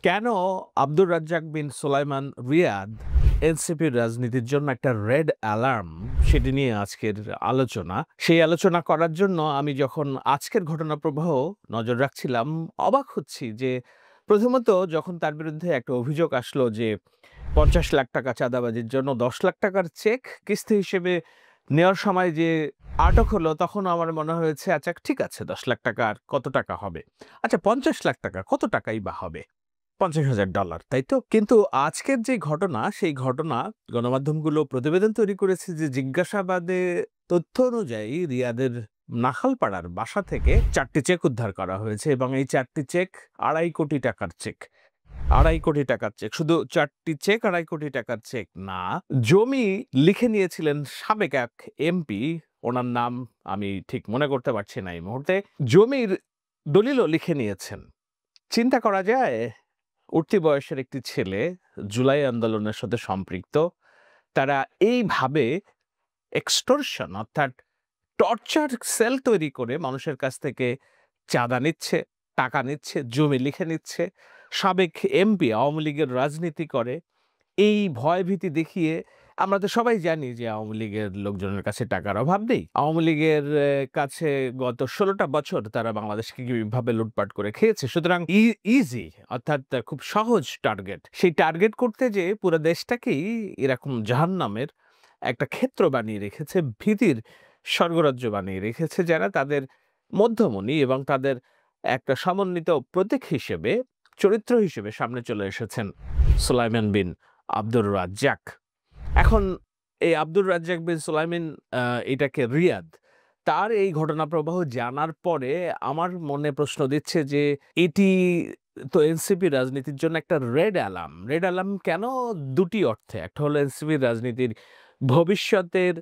কেন আব্দুর রাজ্জাক বিন সুলাইমান রিয়াদ এনসিপির রাজনীতির জন্য একটা রেড অ্যালার্ম, সেটি নিয়ে আজকের আলোচনা। সেই আলোচনা করার জন্য আমি যখন আজকের ঘটনা প্রবাহ নজর রাখছিলাম, অবাক হচ্ছি যে প্রথমত যখন তার বিরুদ্ধে একটা অভিযোগ আসলো যে ৫০ লাখ টাকা চাঁদাবাজির জন্য ১০ লাখ টাকার চেক কিস্তি হিসেবে নেওয়ার সময় যে আটক হলো, তখন আমার মনে হয়েছে আচ্ছা ঠিক আছে, ১০ লাখ টাকা আর কত টাকা হবে? আচ্ছা ৫০ লাখ টাকা কত টাকাই বা হবে? $৫০,০০০, তাই তো? কিন্তু আজকের যে ঘটনা, সেই ঘটনা গণমাধ্যমগুলো প্রতিবেদন তৈরি করেছে যে জিজ্ঞাসাবাদে তথ্য অনুযায়ী রিয়াদের নাখালপাড়ার বাসা থেকে ৪টি চেক উদ্ধার করা হয়েছে এবং এই ৪টি চেক ৳২.৫ কোটি টাকার চেক। ৳২.৫ কোটি টাকার চেক। শুধু ৪টি চেক ৳২.৫ কোটি টাকার চেক না, জমি লিখে নিয়েছিলেন সাবেক এক এমপি, ওনার নাম আমি ঠিক মনে করতে পারছি না এই মুহূর্তে। জমির দলিলও লিখে নিয়েছেন। চিন্তা করা যায় উঠতি বয়সের একটি ছেলে জুলাই আন্দোলনের সাথে সম্পৃক্ত, তারা এইভাবে এক্সটর্শন অর্থাৎ টর্চার সেল তৈরি করে মানুষের কাছ থেকে চাঁদা নিচ্ছে, টাকা নিচ্ছে, জমি লিখে নিচ্ছে। সাবেক এমপি আওয়ামী লীগের রাজনীতি করে। এই ভয়ভীতি দেখিয়ে আমরা তো সবাই জানি যে আওয়ামী লীগের লোকজনের কাছে টাকার অভাব নেই। আওয়ামী লীগের কাছে গত ১৬টা বছর তারা বাংলাদেশকে কিভাবে লুটপাট করে খেয়েছে। সুতরাং ইজি অর্থাৎ খুব সহজ টার্গেট। সেই টার্গেট করতে যেয়ে পুরো দেশটাকেই এরকম জাহান্নামের একটা ক্ষেত্র বানিয়ে রেখেছে, ভীতির স্বর্গরাজ্য বানিয়ে রেখেছে, যারা তাদের মধ্যমণি এবং তাদের একটা সমন্বিত প্রতীক হিসেবে, চরিত্র হিসেবে সামনে চলে এসেছেন সুলাইমান বিন আব্দুর রাজ্জাক। এখন এই আব্দুর রাজ্জাক বিন সুলাইমান এটাকে রিয়াদ, তার এই ঘটনা প্রবাহ জানার পরে আমার মনে প্রশ্ন দিচ্ছে যে এটি তো এনসিপি রাজনীতির জন্য একটা রেড অ্যালার্ম। রেড অ্যালার্ম কেন? দুটি অর্থে। একটা হলো এনসিপির রাজনীতির ভবিষ্যতের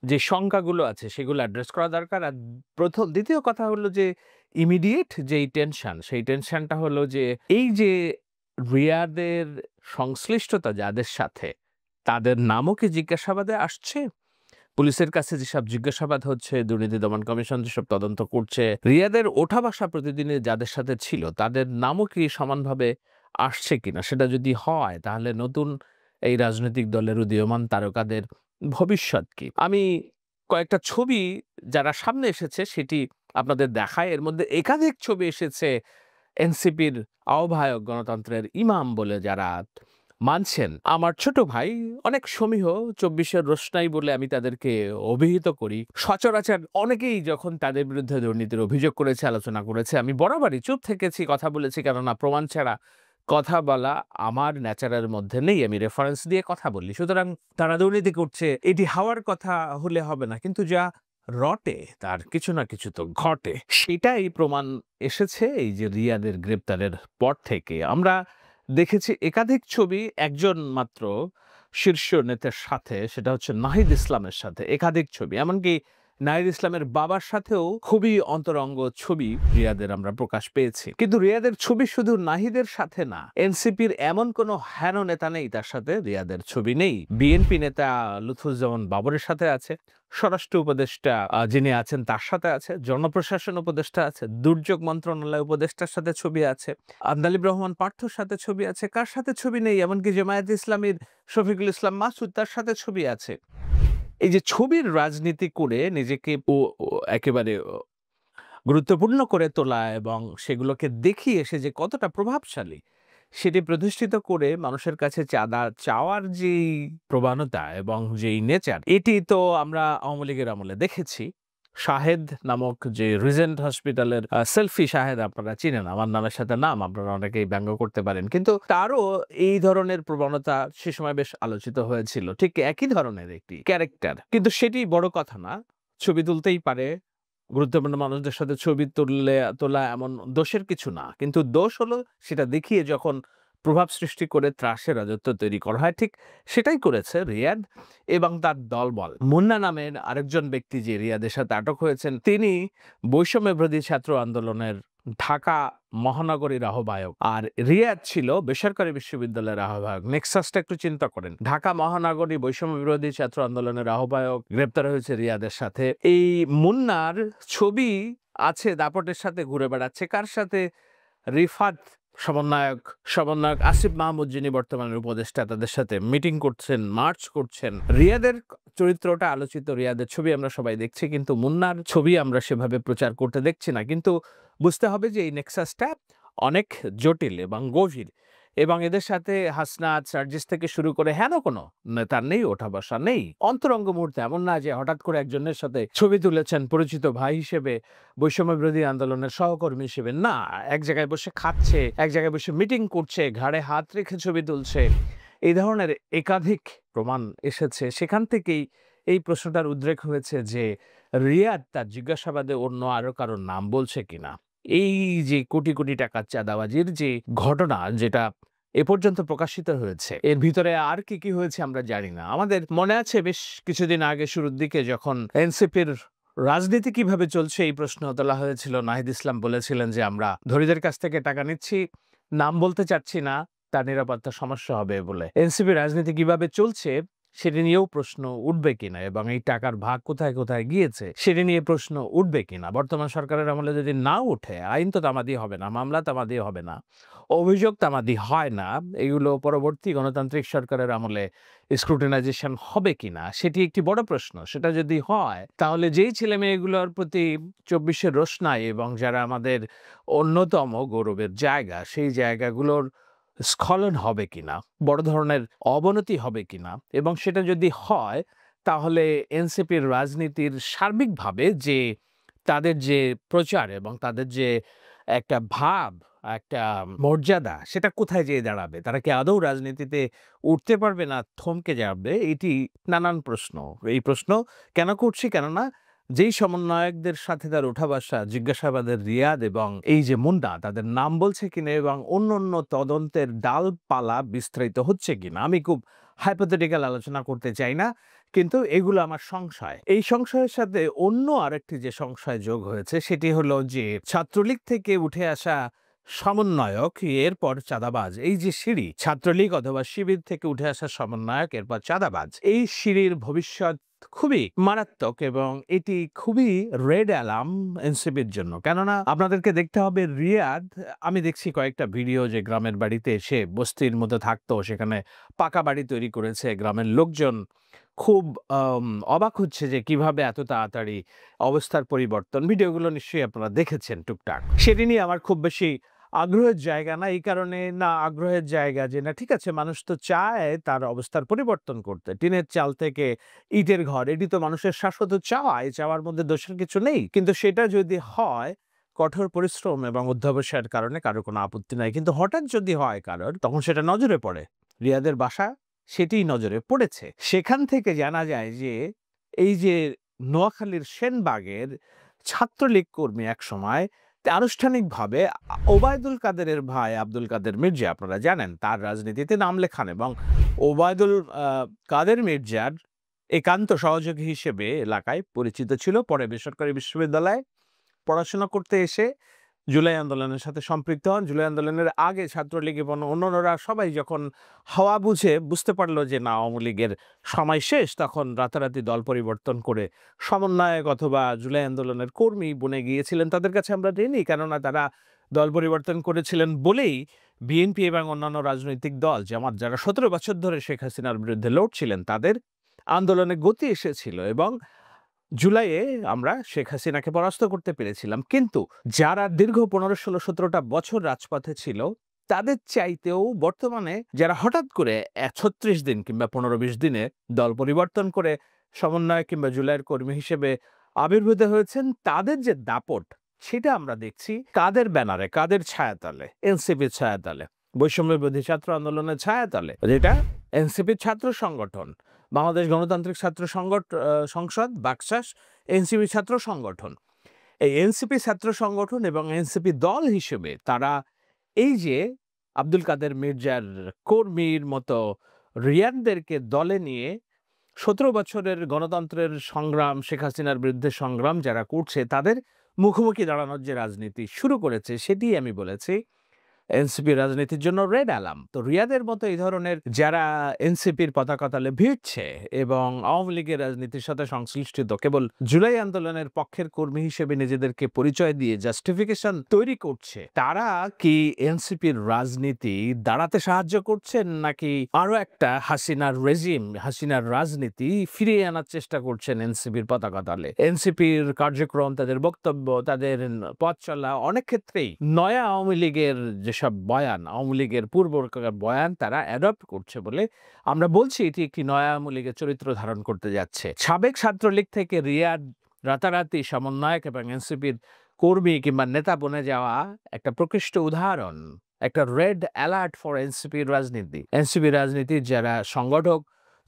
যে শঙ্কাগুলো আছে সেগুলো অ্যাড্রেস করা দরকার। আর দ্বিতীয় কথা হলো যে ইমিডিয়েট যেই টেনশন, সেই টেনশনটা হলো যে এই যে রিয়াদের সংশ্লিষ্টতা যাদের সাথে, তাদের নামও কি জিজ্ঞাসাবাদে আসছে? পুলিশের কাছে যেসব জিজ্ঞাসাবাদ হচ্ছে, দুর্নীতি দমন কমিশন যেসব তদন্ত করছে, রিয়াদের ওঠা বসা প্রতিদিনে যাদের সাথে ছিল তাদের নামও কি সমানভাবে আসছে কিনা? সেটা যদি হয় তাহলে নতুন এই রাজনৈতিক দলের উদীয়মান তারকাদের ভবিষ্যৎ কি? আমি কয়েকটা ছবি যারা সামনে এসেছে সেটি আপনাদের দেখাই। এর মধ্যে একাধিক ছবি এসেছে এনসিপির আহ্বায়ক, গণতন্ত্রের ইমাম বলে যারা মানছেন। আমার ছোট ভাই অনেক সমীহ ২৪-এর রোশনাই বলে আমি তাদেরকে অভিহিত করি। সচরাচর অনেকেই যখন তাদের বিরুদ্ধে দুর্নীতির অভিযোগ করেছে, আলোচনা করেছে, আমি বরাবরই চুপ থেকেছি, কথা বলেছি, কেননা প্রমাণ ছাড়া কথা বলা আমার ন্যাচারের মধ্যে নেই। আমি রেফারেন্স দিয়ে কথা বলি। সুতরাং তারা দুর্নীতি করছে, এটি হওয়ার কথা হলে হবে না, কিন্তু যা রটে তার কিছু না কিছু তো ঘটে। সেটাই প্রমাণ এসেছে এই যে রিয়াদের গ্রেপ্তারের পর থেকে। আমরা দেখেছি একাধিক ছবি একজন মাত্র শীর্ষ নেতার সাথে, সেটা হচ্ছে নাহিদ ইসলামের সাথে একাধিক ছবি। এমনকি নাহিদ ইসলামের বাবার সাথেও খুবই অন্তরঙ্গ ছবি রিয়াদের আমরা প্রকাশ পেয়েছি। কিন্তু রিয়াদের ছবি শুধু নাহিদের সাথে না, এনসিপির এমন কোনো হেন নেতা নেই তার সাথে রিয়াদের ছবি নেই। বিএনপি নেতা লুৎফুজ্জামান বাবরের সাথে আছে, স্বরাষ্ট্র উপদেষ্টা যিনি আছেন তার সাথে আছে, জনপ্রশাসন উপদেষ্টা আছে, দুর্যোগ মন্ত্রণালয় উপদেষ্টার সাথে ছবি আছে, আন্দালিব রহমান পার্থর সাথে ছবি আছে। কার সাথে ছবি নেই? এমনকি জামায়াতে ইসলামীর শফিকুল ইসলাম মাসুদ, তার সাথে ছবি আছে। এই যে ছবির রাজনীতি করে নিজেকে একেবারে গুরুত্বপূর্ণ করে তোলা এবং সেগুলোকে দেখিয়ে সে যে কতটা প্রভাবশালী সেটি প্রতিষ্ঠিত করে মানুষের কাছে চাঁদা চাওয়ার যেই প্রবণতা এবং যেই নেচার, এটি তো আমরা আওয়ামী লীগের আমলে দেখেছি। শাহেদ নামক যে রিজেন্ট হসপিটালের সেলফি শাহেদ আপনারা চিনেন, আমার নামের সাথে নাম, আপনারা অনেকেই ব্যঙ্গ করতে পারেন, কিন্তু তারও এই ধরনের প্রবণতা সে সময় বেশ আলোচিত হয়েছিল। ঠিক একই ধরনের একটি ক্যারেক্টার, কিন্তু সেটি বড় কথা না। ছবি তুলতেই পারে, গুরুত্বপূর্ণ মানুষদের সাথে ছবি তোলা এমন দোষের কিছু না। কিন্তু দোষ হলো সেটা দেখিয়ে যখন প্রভাব সৃষ্টি করে ত্রাসের রাজত্ব তৈরি করা হয়। ঠিক সেটাই করেছে রিয়াদ এবং তার দলবল। মুন্না নামের আরেকজন ব্যক্তি যে রিয়াদের সাথে আটক হয়েছেন, তিনি বৈষম্য বিরোধী ছাত্র আন্দোলনের ঢাকা মহানগরীর আহ্বায়ক, আর রিয়াদ ছিল বেসরকারি বিশ্ববিদ্যালয়ের আহ্বায়ক। নেক্সাসটা একটু চিন্তা করেন। ঢাকা মহানগরী বৈষম্য বিরোধী ছাত্র আন্দোলনের আহ্বায়ক গ্রেপ্তার হয়েছে রিয়াদের সাথে। এই মুন্নার ছবি আছে দাপটের সাথে ঘুরে বেড়াচ্ছে। কার সাথে? রিফাত সমন্বয়ক সমন্বয়ক আসিফ মাহমুদ যিনি বর্তমানের উপদেষ্টা তাদের সাথে মিটিং করছেন, মার্চ করছেন। রিয়াদের চরিত্রটা আলোচিত, রিয়াদের ছবি আমরা সবাই দেখছি, কিন্তু মুন্নার ছবি আমরা সেভাবে প্রচার করতে দেখছি না। কিন্তু বুঝতে হবে যে এই নেক্সাসটা অনেক জটিল এবং গভীর, এবং এদের সাথে হাসনাত, সার্জিস থেকে শুরু করে হেন কোনো নেতার নেই, ওঠা বসা নেই। অন্তরঙ্গ মুহূর্তে এমন না যে হঠাৎ করে একজনের সাথে ছবি তুলেছেন পরিচিত ভাই হিসেবে, বৈষম্য বিরোধী আন্দোলনের সহকর্মী হিসেবে। না, এক জায়গায় বসে খাচ্ছে, এক জায়গায় বসে মিটিং করছে, ঘাড়ে হাত রেখে ছবি তুলছে। এই ধরনের একাধিক প্রমাণ এসেছে। সেখান থেকেই এই প্রশ্নটার উদ্রেক হয়েছে যে রিয়াদ তার জিজ্ঞাসাবাদে অন্য আরো কারোর নাম বলছে কিনা। এই যে কোটি কোটি টাকার চাঁদাবাজির যে ঘটনা, যেটা এ পর্যন্ত প্রকাশিত হয়েছে, এর ভিতরে আর কি কি হয়েছে আমরা জানি না। আমাদের মনে আছে বেশ কিছুদিন আগে শুরুর দিকে যখন এনসিপির রাজনীতি কিভাবে চলছে এই প্রশ্ন তোলা হয়েছিল, নাহিদ ইসলাম বলেছিলেন যে আমরা ধনীদের কাছ থেকে টাকা নিচ্ছি, নাম বলতে চাচ্ছি না, তার নিরাপত্তা সমস্যা হবে বলে। এনসিপি রাজনীতি কিভাবে চলছে সেটি নিয়েও প্রশ্ন উঠবে কিনা, এবং এই টাকার ভাগ কোথায় কোথায় গিয়েছে সেটি নিয়ে প্রশ্ন উঠবে কিনা। বর্তমান সরকারের আমলে যদি না উঠে, আইন তো তামাদি হবে না, মামলা তামাদি হবে না, অভিযোগ তামাদি হয় না, এগুলো পরবর্তী গণতান্ত্রিক সরকারের আমলে স্ক্রুটিনাইজেশন হবে কিনা সেটি একটি বড় প্রশ্ন। সেটা যদি হয় তাহলে যেই ছেলে মেয়েগুলোর প্রতি ২৪-এর রোশনাই এবং যারা আমাদের অন্যতম গৌরবের জায়গা, সেই জায়গাগুলোর স্খলন হবে কিনা, বড় ধরনের অবনতি হবে কিনা, এবং সেটা যদি হয় তাহলে এনসিপির রাজনীতির সার্বিকভাবে যে তাদের যে প্রচার এবং তাদের যে একটা ভাব, একটা মর্যাদা, সেটা কোথায় যেয়ে দাঁড়াবে? তারা কি আদৌ রাজনীতিতে উঠতে পারবে না থমকে যাবে? এটি নানান প্রশ্ন। এই প্রশ্ন কেন করছি? কেননা যেই সমন্বয়কদের সাথে তার উঠা-বসা, জিজ্ঞাসাবাদের রিয়াদ এবং এই যে মুন্না, তাদের নাম বলছে কিনা এবং অন্য তদন্তের ডালপালা বিস্তারিত হচ্ছে কিনা। আমি খুব hypothetical আলোচনা করতে চাই না, কিন্তু এগুলো আমার সংশয়। এই সংশয়ের সাথে অন্য আরেকটি যে সংশয় যোগ হয়েছে সেটি হলো যে ছাত্রলীগ থেকে উঠে আসা সমন্বয়ক, এরপর চাঁদাবাজ। এই যে সিঁড়ি, ছাত্রলীগ অথবা শিবির থেকে উঠে আসা সমন্বয়ক, এরপর চাঁদাবাজ, এই সিঁড়ির ভবিষ্যৎ খুবই মারাত্মক, এবং এটি খুবই রেড অ্যালার্ম এনসিপির জন্য। কেননা আপনাদেরকে দেখতে হবে রিয়াদ, আমি দেখছি কয়েকটা ভিডিও যে গ্রামের বাড়িতে এসে বস্তির মধ্যে থাকতো, সেখানে পাকা বাড়ি তৈরি করেছে। গ্রামের লোকজন খুব অবাক হচ্ছে যে কিভাবে এত তাড়াতাড়ি অবস্থার পরিবর্তন। ভিডিওগুলো নিশ্চয়ই আপনারা দেখেছেন টুকটাক। সেটি নিয়ে আমার খুব বেশি আগ্রহের জায়গা না, এই কারণে না আগ্রহের জায়গা যে না, ঠিক আছে, মানুষ তো চায় তার অবস্থার পরিবর্তন করতে। টিনের চাল থেকে ইটের ঘর, এটি তো মানুষের শাশ্বত চাওয়া, এই চাওয়ার মধ্যে দোষের কিছু নেই। কিন্তু সেটা যদি হয় কঠোর পরিশ্রম এবং অধ্যবসায়ের কারণে, কারো কোনো আপত্তি নাই। কিন্তু হঠাৎ যদি হয় কারোর, তখন সেটা নজরে পড়ে। রিয়াদের বাসা সেটিই নজরে পড়েছে। সেখান থেকে জানা যায় যে এই যে নোয়াখালীর সেনবাগের ছাত্রলীগ কর্মী একসময় আনুষ্ঠানিকভাবে ওবায়দুল কাদেরের ভাই আব্দুল কাদের মির্জা, আপনারা জানেন, তার রাজনীতিতে নাম লেখান, এবং ওবায়দুল কাদের মির্জার একান্ত সহযোগী হিসেবে এলাকায় পরিচিত ছিল। পরে বেসরকারি বিশ্ববিদ্যালয়ে পড়াশোনা করতে এসে জুলাই আন্দোলনের সাথে সম্পৃক্ত হন। জুলাই আন্দোলনের আগে ছাত্রলীগ এবং অন্যান্যরা সবাই যখন হাওয়া বুঝতে পারলো যে না, আওয়ামী লীগের সময় শেষ, তখন রাতারাতি দল পরিবর্তন করে সমন্বয়ক অথবা জুলাই আন্দোলনের কর্মী বনে গিয়েছিলেন। তাদের কাছে আমরা ঋণী, কেননা তারা দল পরিবর্তন করেছিলেন বলেই বিএনপি এবং অন্যান্য রাজনৈতিক দল, জামাত, যারা ১৭ বছর ধরে শেখ হাসিনার বিরুদ্ধে লড়ছিলেন, তাদের আন্দোলনে গতি এসেছিল, এবং জুলাইয়ে আমরা শেখ হাসিনাকে পরাস্ত করতে পেরেছিলাম। কিন্তু যারা দীর্ঘ ১৫, ১৬, ১৭টা বছর রাজপথে ছিল, তাদের চাইতেও বর্তমানে যারা হঠাৎ করে ৩৬ দিন কিংবা ১৫-২০ দিনে দল পরিবর্তন করে সমন্বয় কিংবা জুলাইয়ের কর্মী হিসেবে আবির্ভূত হয়েছেন, তাদের যে দাপট সেটা আমরা দেখছি কাদের ব্যানারে, কাদের ছায়াতলে? এনসিপির ছায়াতলে, বৈষম্য বিরোধী ছাত্র আন্দোলনের ছায়াতলে, যেটা এনসিপির ছাত্র সংগঠন, বাংলাদেশ গণতান্ত্রিক ছাত্র সংসদ, বাকশাস, এনসিপি ছাত্র সংগঠন। এই এনসিপি ছাত্র সংগঠন এবং এনসিপি দল হিসেবে তারা এই যে আব্দুল কাদের মির্জার কর্মীর মতো রিয়াদদেরকে দলে নিয়ে ১৭ বছরের গণতন্ত্রের সংগ্রাম, শেখ হাসিনার বিরুদ্ধে সংগ্রাম যারা করছে, তাদের মুখোমুখি দাঁড়ানোর যে রাজনীতি শুরু করেছে, সেটি আমি বলেছি এনসিপি রাজনীতির জন্য রেড অ্যালার্ম। তো রিয়াদের মতো এই ধরনের যারা এনসিপির পতাকা তলে ভিড়ছে এবং আওয়ামী লীগের রাজনীতির সাথে সংশ্লিষ্ট কেবল জুলাই আন্দোলনের পক্ষের কর্মী হিসেবে নিজেদেরকে পরিচয় দিয়ে জাস্টিফিকেশন তৈরি করছে, তারা কি এনসিপির রাজনীতি দাঁড়াতে সাহায্য করছেন নাকি আরো একটা হাসিনার রাজনীতি ফিরিয়ে আনার চেষ্টা করছেন এনসিপির পতাকা তলে? এনসিপির কার্যক্রম, তাদের বক্তব্য, তাদের পথ চলা অনেক ক্ষেত্রেই নয়া আওয়ামী লীগের যেসব বয়ান, আওয়ামী লীগের পূর্বকার বয়ান তারা অ্যাডপ্ট করছে বলে আমরা বলছি এটি একটি নয়া আওয়ামী লীগের চরিত্র ধারণ করতে যাচ্ছে। সাবেক ছাত্রলীগ থেকে রিয়াদ রাতারাতি সমন্বয়ক এবং এনসিপির কর্মী কিংবা নেতা বনে যাওয়া একটা প্রকৃষ্ট উদাহরণ, একটা রেড অ্যালার্ট ফর এনসিপির রাজনীতি। এনসিপির রাজনীতির যারা সংগঠক,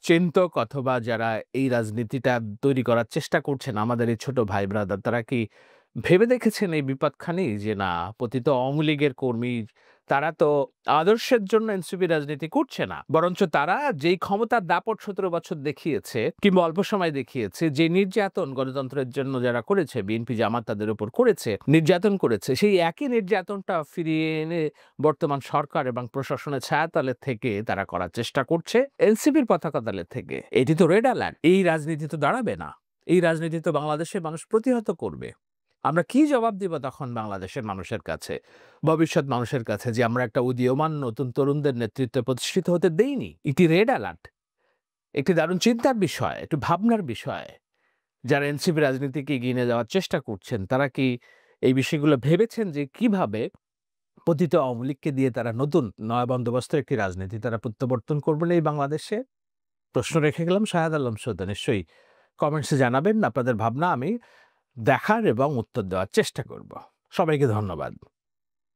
চিন্তক অথবা যারা এই রাজনীতিটা তৈরি করার চেষ্টা করছেন, আমাদের এই ছোট ভাই ব্রাদার, তারা কি ভেবে দেখেছেন এই বিপদখানি যে না, পতিত আওয়ামী লীগের কর্মী তারা তো আদর্শের জন্য এনসিপি রাজনীতি করছে না, বরঞ্চ তারা যেই ক্ষমতার দাপট 17 বছর দেখিয়েছে কিংবা অল্প সময় দেখিয়েছে, যে নির্যাতন গণতন্ত্রের জন্য যারা করেছে, বিএনপি জামাত তাদের উপর করেছে, নির্যাতন করেছে, সেই একই নির্যাতনটা ফিরিয়ে এনে বর্তমান সরকার এবং প্রশাসনের ছায়াতলের থেকে তারা করার চেষ্টা করছে এনসিপির পতাকা তলের থেকে। এটি তো রেড অ্যালার্ট। এই রাজনীতি তো দাঁড়াবে না, এই রাজনীতি তো বাংলাদেশের মানুষ প্রতিহত করবে। আমরা কি জবাব দিব তখন বাংলাদেশের মানুষের কাছে, ভবিষ্যৎ মানুষের কাছে, যে আমরা একটা উদীয়মান নতুন তরুণদের নেতৃত্বে প্রতিষ্ঠিত হতে দেইনি? এটি রেড অ্যালার্ট, একটি দারুণ চিন্তার বিষয়, একটু ভাবনার বিষয়। যারা এনসিপি রাজনীতিকে এগিয়ে নিয়ে যাওয়ার চেষ্টা করছেন, তারা কি এই বিষয়গুলো ভেবেছেন যে কিভাবে পতিত আওয়ামী লীগকে দিয়ে তারা নতুন নয়া বন্দোবস্তের একটি রাজনীতি তারা প্রত্যাবর্তন করবেন এই বাংলাদেশে? প্রশ্ন রেখে গেলাম। শাহাদ আলম সৌদ নিশ্চয়ই কমেন্টসে জানাবেন আপনাদের ভাবনা, আমি দেখার এবং উত্তর দেওয়ার চেষ্টা করব। সবাইকে ধন্যবাদ।